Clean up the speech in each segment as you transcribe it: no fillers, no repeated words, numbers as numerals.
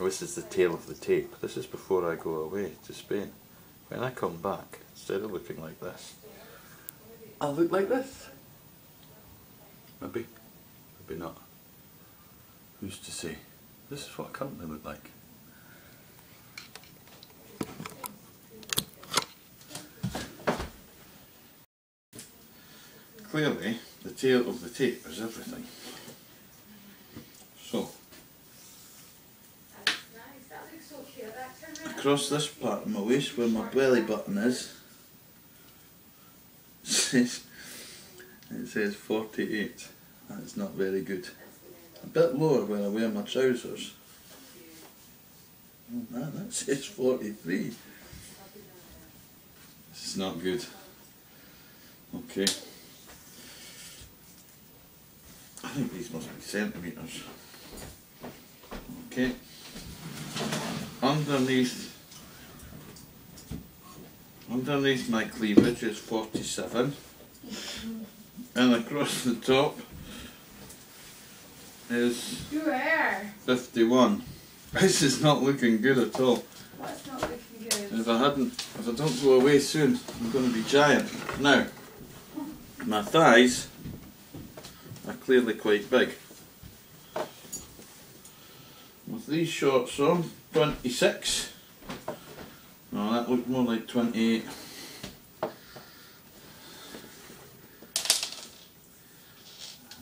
This is the tail of the tape. This is before I go away to Spain. When I come back, instead of looking like this, I'll look like this. Maybe, maybe not. Who's to say? This is what I currently look like. Clearly, the tail of the tape is everything. So, across this part of my waist where my belly button is, it says 48. That's not very good. A bit lower where I wear my trousers. That says 43. This is not good. Okay. I think these must be centimetres. Okay. Underneath my cleavage is 47. And across the top is 51. This is not looking good at all. What's not looking good? If I don't go away soon, I'm going to be giant. Now, my thighs are clearly quite big. With these shorts on, 26. No, that looked more like 28.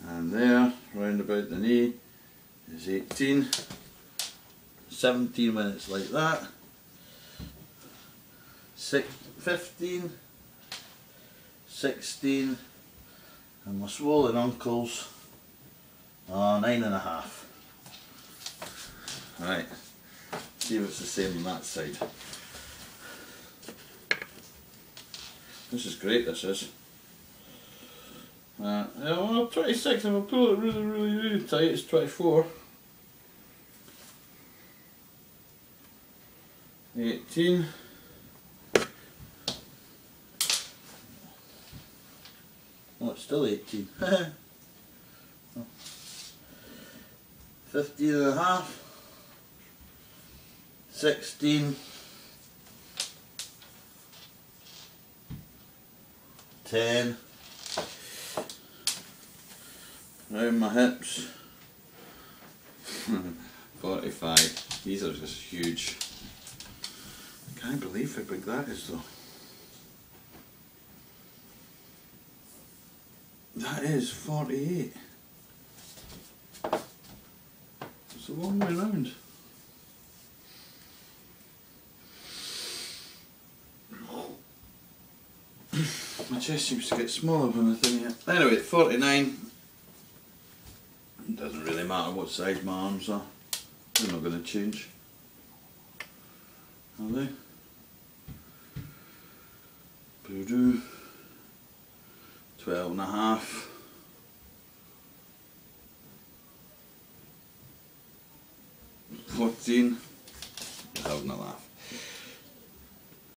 And there, round about the knee, is 18. 17 when it's like that. 15. 16. And my swollen ankles are 9.5. Right, see if it's the same on that side. This is great, this is. Well, 26, if I pull it really tight, it's 24. 18. Oh, it's still 18. 15.5. 16. 10. Round my hips. 45. These are just huge. I can't believe how big that is though. That is 48. It's a long way round. My chest seems to get smaller when I think it. Anyway, 49. It doesn't really matter what size my arms are. They're not going to change. Are they? Voodoo. 12.5. 14.